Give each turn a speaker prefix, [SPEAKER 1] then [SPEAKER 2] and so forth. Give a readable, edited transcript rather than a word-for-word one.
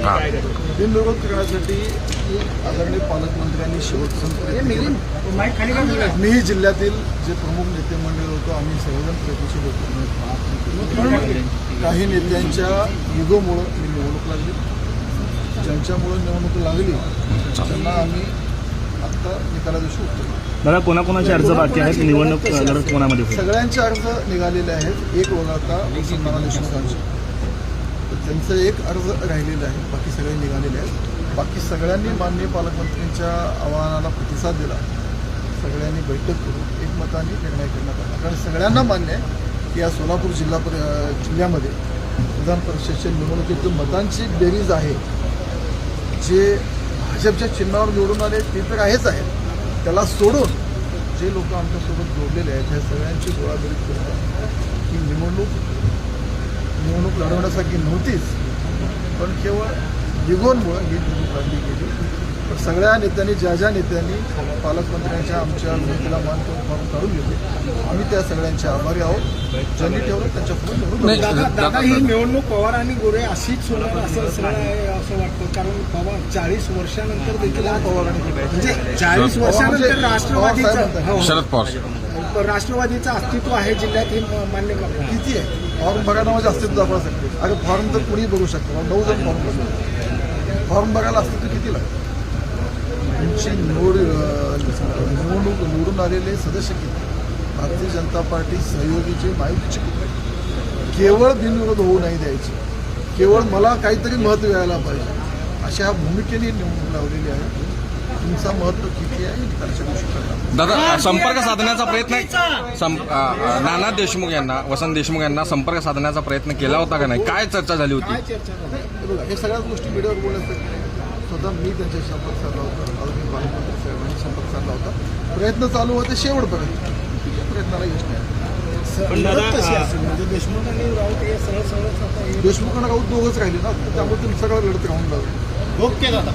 [SPEAKER 1] बिनविरोध करण्यासाठी आदरणीय पालकमंत्र्यांनी शेवटचं मीही जिल्ह्यातील जे प्रमुख नेते मंडळ होतो आम्ही सर्वजण प्रयत्नशील होतो. काही नेत्यांच्या युगोमुळं ही निवडणूक लागली. ज्यांच्यामुळं निवडणूक लागली त्यांना आम्ही आत्ता निकाला दिवशी उत्तर.
[SPEAKER 2] दादा कोणाकोणाचे अर्ज बाकी आहेत निवडणूक लढत कोणामध्ये होईल?
[SPEAKER 1] सगळ्यांचे अर्ज निघालेले आहेत. एक वगळता नाना देशमुखांचे त्यांचं एक अर्ज राहिलेलं आहे. बाकी सगळे निघालेले आहेत. बाकी सगळ्यांनी माननीय पालकमंत्र्यांच्या आवाहनाला प्रतिसाद दिला. सगळ्यांनी बैठक करून एकमताने निर्णय करण्यात आला. कारण सगळ्यांना मान्य आहे की या सोलापूर जिल्ह्यामध्ये विधान परिषदेच्या निवडणुकीतून मतांची बेरीज आहे. जे भाजपच्या चिन्हावर निवडून आले ते तर आहेच आहेत. त्याला सोडून जे लोक आमच्यासोबत जोडलेले आहेत ह्या सगळ्यांची गोळाबेरीज करतात की निवडणूक लढवण्यासाठी नव्हतीच पण केवळ निगोनमुळं ही निवडणूक लढली गेली. तर सगळ्या नेत्यांनी ज्या नेत्यांनी पालकमंत्र्यांच्या आमच्या विनंतीला मान करून काढून घेतले आम्ही त्या सगळ्यांचे आभारी आहोत. ज्यांनी ठेवलं त्यांच्याकडून निवडून.
[SPEAKER 3] दादा ही निवडणूक पवार आणि गोरे अशीच होणार असं वाटतं. कारण पवार 40 वर्षानंतर देखील
[SPEAKER 1] पवार आणि
[SPEAKER 3] म्हणजे 40 वर्षानंतर राष्ट्रवादीचं
[SPEAKER 2] शरद पवार
[SPEAKER 3] राष्ट्रवादीचं अस्तित्व आहे जिल्ह्यात हे मान्य करतो.
[SPEAKER 1] किती आहे फॉर्म बघायला माझे अस्तित्व दाखवा शकते. अरे फॉर्म तर कुणी बघू शकतो. 9 जण फॉर्म बघतो. फॉर्म बघायला अस्तित्व किती लागतं. तुमची निवडून आलेले सदस्य किती. भारतीय जनता पार्टी सहयोगीचे महायुतीचे किती. केवळ बिनविरोध होऊ नाही द्यायचे. केवळ मला काहीतरी महत्त्व यायला पाहिजे अशा भूमिकेने निवडणूक लावलेली आहे. तुमचा महत्त्व किती आहे निकालाच्या दिवशी करणार.
[SPEAKER 4] दादा संपर्क साधण्याचा प्रयत्न नाना देशमुख यांना वसंत देशमुख यांना संपर्क साधण्याचा प्रयत्न केला होता का नाही? काय चर्चा झाली होती?
[SPEAKER 1] बघा हे सगळ्याच गोष्टी मीडियावर बोलण्यासाठी स्वतः मी त्यांच्याशी संपर्क साधला होता. आदरणीय पालकमंत्री साहेबांनी संपर्क साधला होता. प्रयत्न चालू होते शेवटपर्यंत. प्रयत्नाला यश नाही.
[SPEAKER 3] म्हणजे देशमुखांनी राऊत हे सरळ
[SPEAKER 1] देशमुखांना राऊत दोघंच राहिले ना त्यामुळे तुम्ही सगळं लढत राहून लागलं.
[SPEAKER 3] ओके दादा.